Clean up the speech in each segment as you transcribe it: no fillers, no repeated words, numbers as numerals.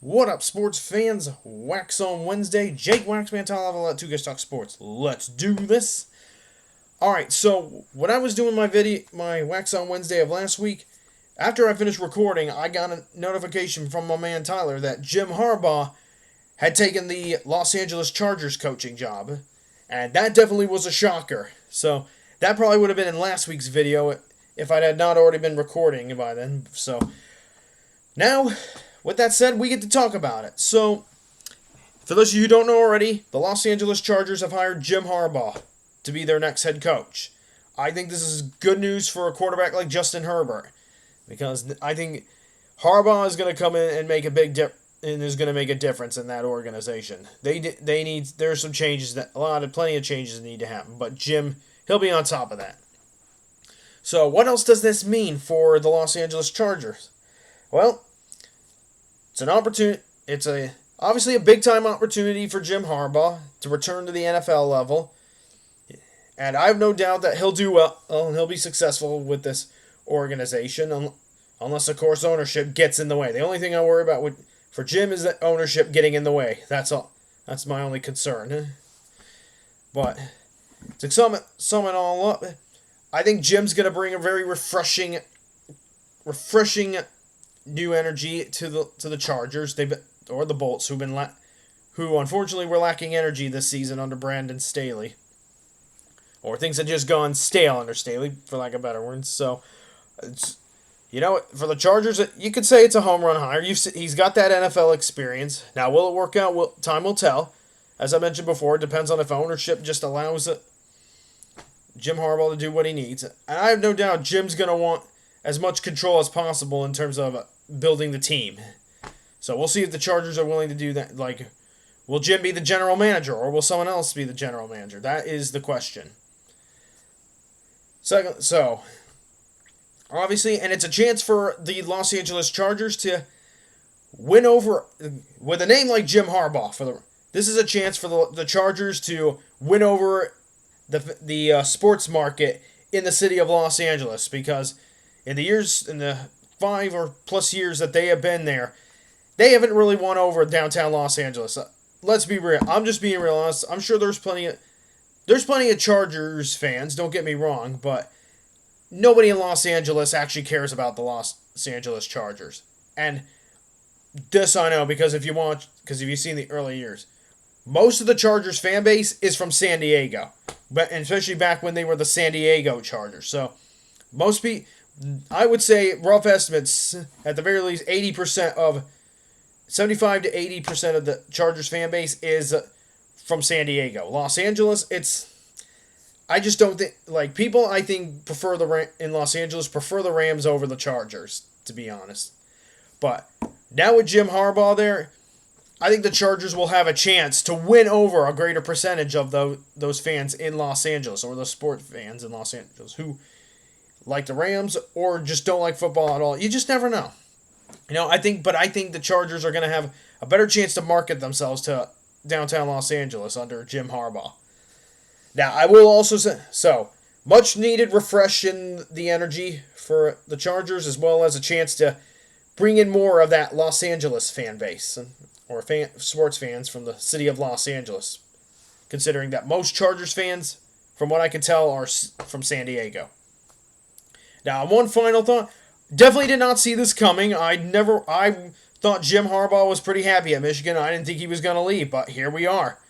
What up, sports fans? Waxon Wednesday. Jake Waxman, Tyler Let Two Guys Talk Sports. Let's do this. Alright, so when I was doing my Waxon Wednesday of last week, after I finished recording, I got a notification from my man Tyler that Jim Harbaugh had taken the Los Angeles Chargers coaching job. And that definitely was a shocker. So that probably would have been in last week's video if I had not already been recording by then. So now, with that said, we get to talk about it. So, for those of you who don't know already, the Los Angeles Chargers have hired Jim Harbaugh to be their next head coach. I think this is good news for a quarterback like Justin Herbert, because I think Harbaugh is going to come in and make a big and is going to make a difference in that organization. There's some changes plenty of changes that need to happen, but Jim, he'll be on top of that. So, what else does this mean for the Los Angeles Chargers? Well, it's an opportunity. It's obviously a big time opportunity for Jim Harbaugh to return to the NFL level, and I have no doubt that he'll do well and he'll be successful with this organization, unless of course ownership gets in the way. The only thing I worry about for Jim is that ownership getting in the way. That's all. That's my only concern. But to sum it all up, I think Jim's going to bring a very refreshing new energy to the Chargers. Or the Bolts, who unfortunately were lacking energy this season under Brandon Staley, or things had just gone stale under Staley, for lack of better words. So, for the Chargers, you could say it's a home run hire. He's got that NFL experience. Now, will it work out? Time will tell. As I mentioned before, it depends on if ownership just allows Jim Harbaugh to do what he needs. And I have no doubt Jim's going to want as much control as possible in terms of building the team. So we'll see if the Chargers are willing to do that. Like, will Jim be the general manager, or will someone else be the general manager? That is the question. So obviously, and it's a chance for the Los Angeles Chargers to win over, with a name like Jim Harbaugh. This is a chance for the Chargers to win over the sports market in the city of Los Angeles, because in the 5 or plus years that they have been there, they haven't really won over downtown Los Angeles. Let's be real. I'm just being real honest. I'm sure there's plenty of Chargers fans, don't get me wrong, but nobody in Los Angeles actually cares about the Los Angeles Chargers. And this I know because if you've seen the early years, most of the Chargers fan base is from San Diego, and especially back when they were the San Diego Chargers. So most people, I would say, rough estimates, at the very least 75 to 80% of the Chargers fan base is from San Diego. Los Angeles, I just don't think, people I think in Los Angeles prefer the Rams over the Chargers, to be honest. But now with Jim Harbaugh there, I think the Chargers will have a chance to win over a greater percentage of those fans in Los Angeles, or those sports fans in Los Angeles who like the Rams or just don't like football at all. You just never know. I think the Chargers are going to have a better chance to market themselves to downtown Los Angeles under Jim Harbaugh. Now, I will also say, much needed refresh in the energy for the Chargers, as well as a chance to bring in more of that Los Angeles fan base, or sports fans from the city of Los Angeles, considering that most Chargers fans, from what I can tell, are from San Diego. Now, one final thought. Definitely did not see this coming. I thought Jim Harbaugh was pretty happy at Michigan. I didn't think he was going to leave, but here we are.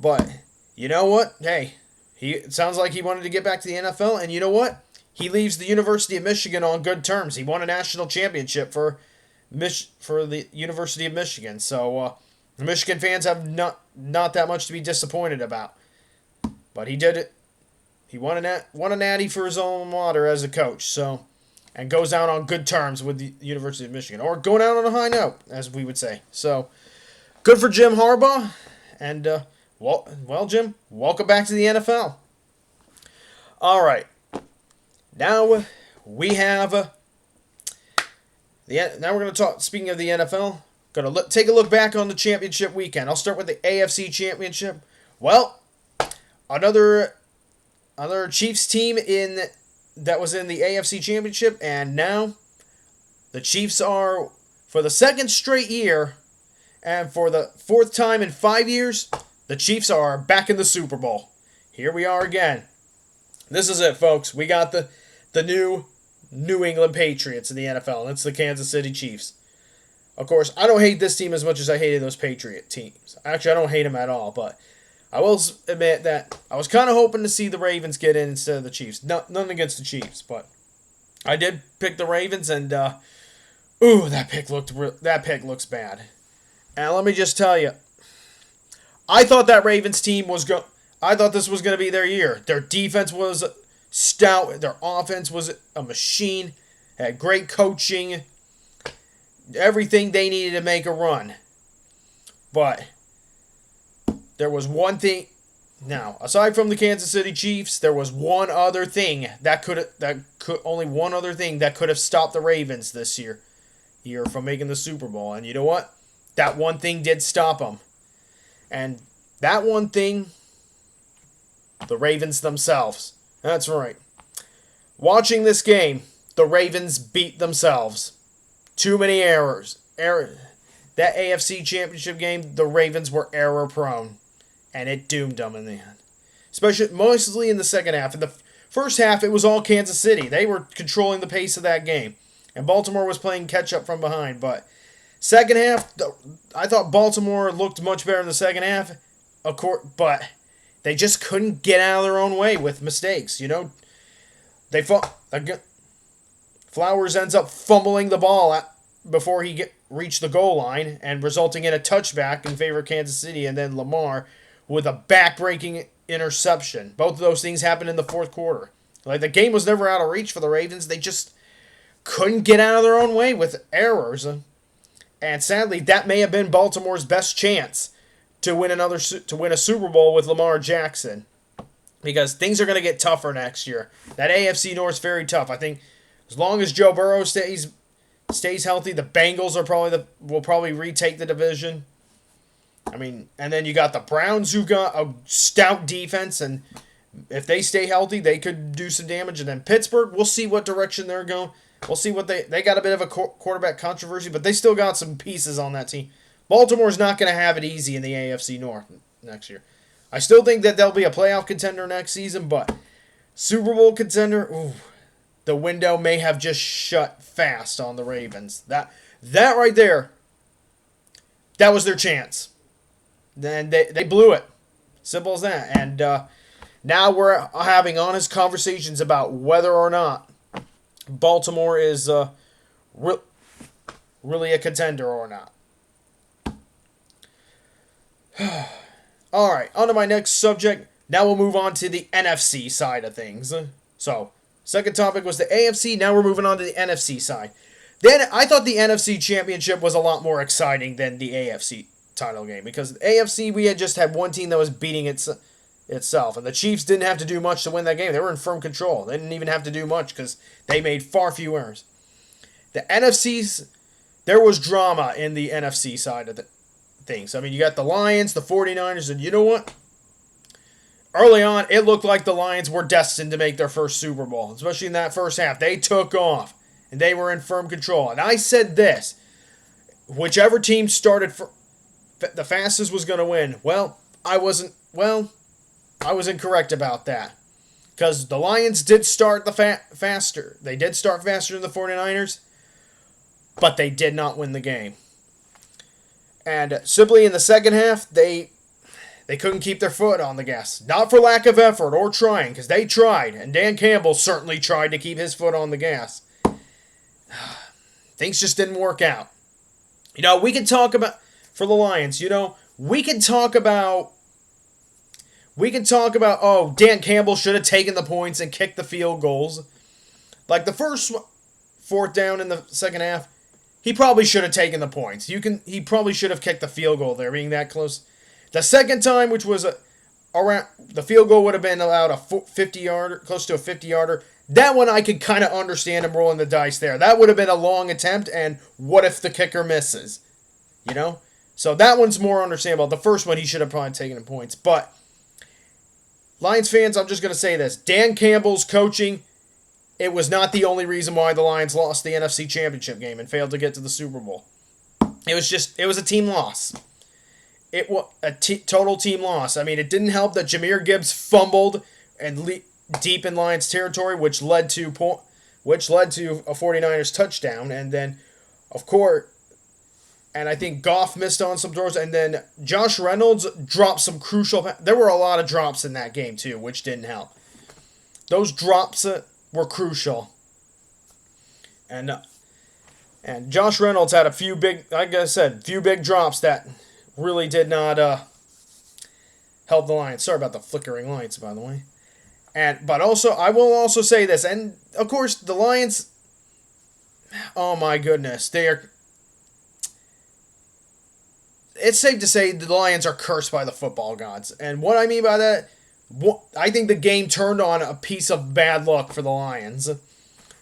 But, you know what? Hey, it sounds like he wanted to get back to the NFL, and you know what? He leaves the University of Michigan on good terms. He won a national championship for the University of Michigan, so the Michigan fans have not that much to be disappointed about. But he did it. He won a natty for his alma mater as a coach, and goes out on good terms with the University of Michigan, or going out on a high note, as we would say. So, good for Jim Harbaugh, and well, Jim, welcome back to the NFL. All right, now we have now we're going to talk. Speaking of the NFL, going to take a look back on the championship weekend. I'll start with the AFC Championship. Well, another Chiefs team that was in the AFC Championship, and now the Chiefs are for the second straight year, and for the fourth time in 5 years, the Chiefs are back in the Super Bowl. Here we are again. This is it, folks. We got the new New England Patriots in the NFL, and it's the Kansas City Chiefs. Of course, I don't hate this team as much as I hated those Patriot teams. Actually, I don't hate them at all, but I will admit that I was kind of hoping to see the Ravens get in instead of the Chiefs. Nothing against the Chiefs, but I did pick the Ravens, and that pick looks bad. And let me just tell you, I thought that Ravens team I thought this was going to be their year. Their defense was stout. Their offense was a machine. Had great coaching. Everything they needed to make a run. But there was one thing. Now, aside from the Kansas City Chiefs, there was one other thing that could have stopped the Ravens this year from making the Super Bowl. And you know what? That one thing did stop them. And that one thing, the Ravens themselves. That's right. Watching this game, the Ravens beat themselves. Too many errors. That AFC Championship game, the Ravens were error-prone. And it doomed them in the end. Mostly in the second half. In the first half, it was all Kansas City. They were controlling the pace of that game. And Baltimore was playing catch-up from behind. But second half, I thought Baltimore looked much better in the second half. But they just couldn't get out of their own way with mistakes. Flowers ends up fumbling the ball before he reached the goal line and resulting in a touchback in favor of Kansas City, and then Lamar with a back-breaking interception. Both of those things happened in the fourth quarter. Like, the game was never out of reach for the Ravens. They just couldn't get out of their own way with errors. And sadly, that may have been Baltimore's best chance to win a Super Bowl with Lamar Jackson, because things are going to get tougher next year. That AFC North is very tough. I think as long as Joe Burrow stays healthy, the Bengals will probably retake the division. And then you got the Browns, who got a stout defense, and if they stay healthy, they could do some damage. And then Pittsburgh, we'll see what direction they're going. We'll see what they got a bit of a quarterback controversy, but they still got some pieces on that team. Baltimore's not going to have it easy in the AFC North next year. I still think that they'll be a playoff contender next season, but Super Bowl contender, the window may have just shut fast on the Ravens. That right there, that was their chance. Then they blew it. Simple as that. And now we're having honest conversations about whether or not Baltimore is really a contender or not. Alright, on to my next subject. Now we'll move on to the NFC side of things. So, second topic was the AFC. Now we're moving on to the NFC side. Then I thought the NFC Championship was a lot more exciting than the AFC title game, because the AFC, we had just had one team that was beating itself, and the Chiefs didn't have to do much to win that game. They were in firm control. They didn't even have to do much because they made far few errors. The NFC's, there was drama in the NFC side of the things. You got the Lions, the 49ers, and you know what? Early on, it looked like the Lions were destined to make their first Super Bowl, especially in that first half. They took off, and they were in firm control. And I said this, whichever team started the fastest was going to win. I was incorrect about that, because the Lions did start faster. They did start faster than the 49ers, but they did not win the game. And simply in the second half, they couldn't keep their foot on the gas. Not for lack of effort or trying, because they tried, and Dan Campbell certainly tried to keep his foot on the gas. Things just didn't work out. We can talk about, for the Lions, we can talk about, Dan Campbell should have taken the points and kicked the field goals. Like the first fourth down in the second half, he probably should have taken the points. He probably should have kicked the field goal there, being that close. The second time, which was around, the field goal would have been allowed a 50-yarder, close to a 50-yarder. That one I could kind of understand him rolling the dice there. That would have been a long attempt, and what if the kicker misses? So that one's more understandable. The first one, he should have probably taken the points. But Lions fans, I'm just going to say this. Dan Campbell's coaching, it was not the only reason why the Lions lost the NFC Championship game and failed to get to the Super Bowl. it was a team loss. It was a total team loss. I mean, it didn't help that Jahmyr Gibbs fumbled and deep in Lions territory, which led to a 49ers touchdown, and then, of course, and I think Goff missed on some throws, and then Josh Reynolds dropped some crucial. There were a lot of drops in that game too, which didn't help. Those drops were crucial, and Josh Reynolds had a few big, like I said, few big drops that really did not help the Lions. Sorry about the flickering lights, by the way. But also, I will also say this, and of course, the Lions. Oh my goodness, they are. It's safe to say the Lions are cursed by the football gods, and what I mean by that, I think the game turned on a piece of bad luck for the Lions.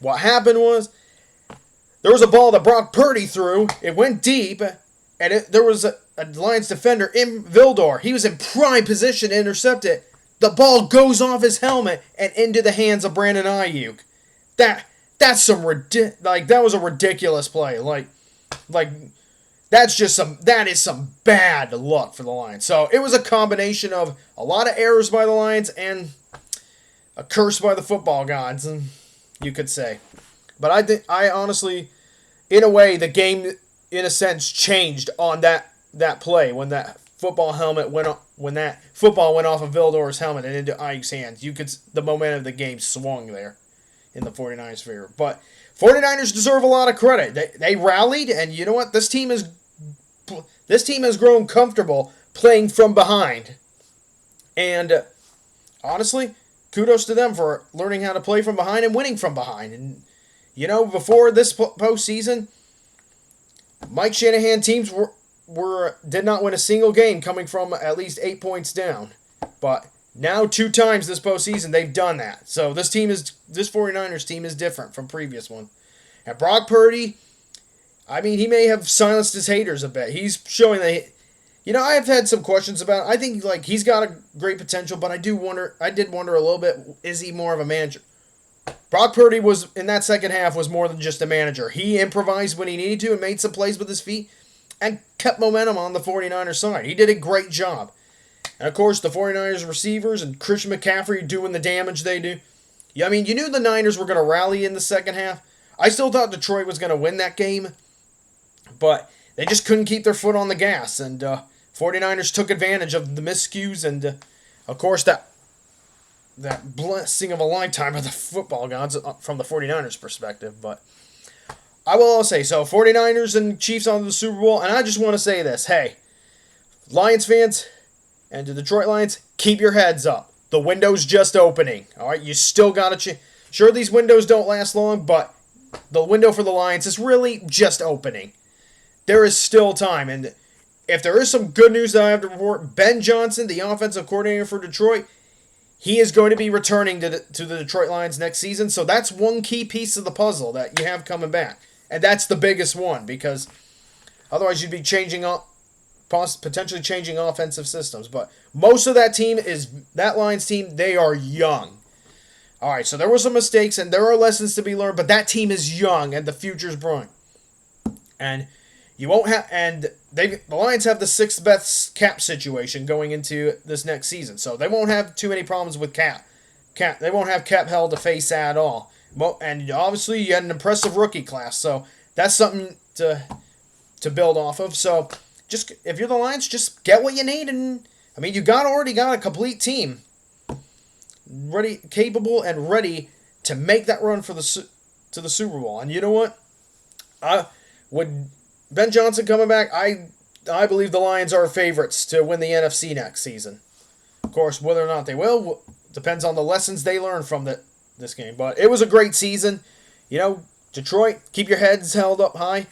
What happened was there was a ball that Brock Purdy threw. It went deep, and there was a Lions defender in Vildor. He was in prime position to intercept it. The ball goes off his helmet and into the hands of Brandon Ayuk. That was a ridiculous play. That is some bad luck for the Lions. So it was a combination of a lot of errors by the Lions and a curse by the football gods, you could say. But I honestly, in a way, the game, in a sense, changed on that play when that football went off of Vildor's helmet and into Ayuk's hands. The momentum of the game swung there in the 49ers' favor. But 49ers deserve a lot of credit. They rallied, and you know what? This team has grown comfortable playing from behind. And honestly, kudos to them for learning how to play from behind and winning from behind. And before this postseason, Mike Shanahan teams did not win a single game coming from at least 8 points down. But now 2 times this postseason they've done that. So this 49ers team is different from previous one. And Brock Purdy, I mean, he may have silenced his haters a bit. He's showing that I have had some questions about it. I think he's got a great potential, but I did wonder a little bit, is he more of a manager? Brock Purdy was in that second half was more than just a manager. He improvised when he needed to and made some plays with his feet and kept momentum on the 49ers side. He did a great job. And, of course, the 49ers receivers and Christian McCaffrey doing the damage they do. Yeah, I mean, you knew the Niners were going to rally in the second half. I still thought Detroit was going to win that game, but they just couldn't keep their foot on the gas. And 49ers took advantage of the miscues and, of course, that blessing of a lifetime of the football gods from the 49ers perspective. But I will also say, so 49ers and Chiefs on the Super Bowl, and I just want to say this. Hey, Lions fans and the Detroit Lions, keep your heads up. The window's just opening. All right, you still got to Sure, these windows don't last long, but the window for the Lions is really just opening. There is still time, and if there is some good news that I have to report, Ben Johnson, the offensive coordinator for Detroit, he is going to be returning to the Detroit Lions next season, so that's one key piece of the puzzle that you have coming back. And that's the biggest one, because otherwise you'd be potentially changing offensive systems. But most of that Lions team, they are young. All right, so there were some mistakes, and there are lessons to be learned, but that team is young, and the future's bright. And the Lions have the 6th best cap situation going into this next season, so they won't have too many problems with cap. They won't have cap hell to face at all. And obviously, you had an impressive rookie class, so that's something to build off of. So, just if you're the Lions, just get what you need, and I mean, you already got a complete team, capable and ready to make that run to the Super Bowl. And you know what? Would Ben Johnson coming back, I believe the Lions are favorites to win the NFC next season. Of course, whether or not they will depends on the lessons they learn from this game. But it was a great season. Detroit, keep your heads held up high.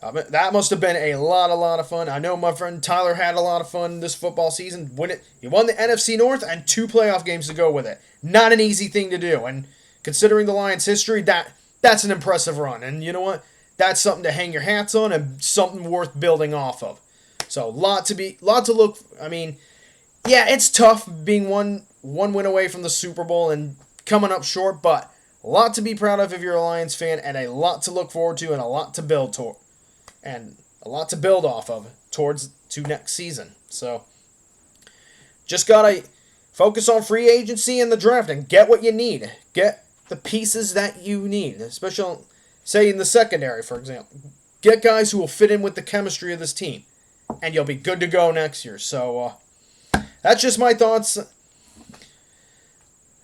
That must have been a lot of fun. I know my friend Tyler had a lot of fun this football season. He won the NFC North and 2 playoff games to go with it. Not an easy thing to do. And considering the Lions' history, that's an impressive run. And you know what? That's something to hang your hats on and something worth building off of. So, lot to look. I mean, yeah, it's tough being one win away from the Super Bowl and coming up short, but a lot to be proud of if you're a Lions fan, and a lot to look forward to, and a lot to build toward. And a lot to build off of to next season. So just gotta focus on free agency and the draft and get what you need. Get the pieces that you need, especially, say, in the secondary, for example. Get guys who will fit in with the chemistry of this team, and you'll be good to go next year. So, that's just my thoughts.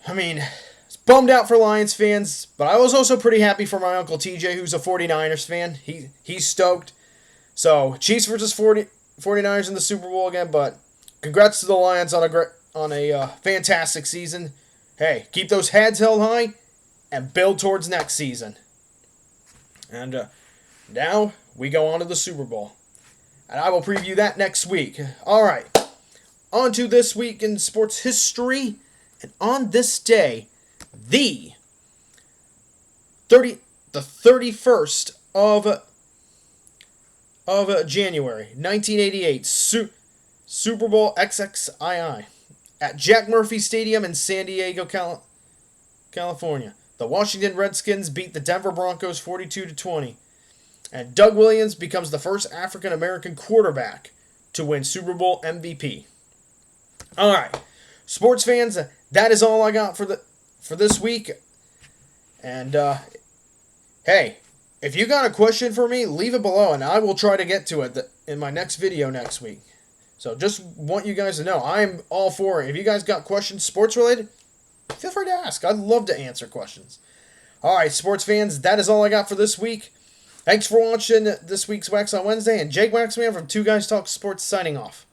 I mean, it's bummed out for Lions fans, but I was also pretty happy for my Uncle TJ, who's a 49ers fan. He's stoked. So, Chiefs versus 49ers in the Super Bowl again, but congrats to the Lions on a fantastic season. Hey, keep those heads held high and build towards next season. And now we go on to the Super Bowl. And I will preview that next week. All right. On to this week in sports history. And on this day, the 31st of January, 1988, Super Bowl XXII at Jack Murphy Stadium in San Diego, California. The Washington Redskins beat the Denver Broncos 42-20. And Doug Williams becomes the first African-American quarterback to win Super Bowl MVP. All right, sports fans, that is all I got for this week. And hey, if you got a question for me, leave it below, and I will try to get to it in my next video next week. So just want you guys to know, I'm all for it. If you guys got questions sports related, feel free to ask. I'd love to answer questions. All right, sports fans, that is all I got for this week. Thanks for watching this week's Waxon Wednesday, and Jake Waxman from Two Guys Talk Sports signing off.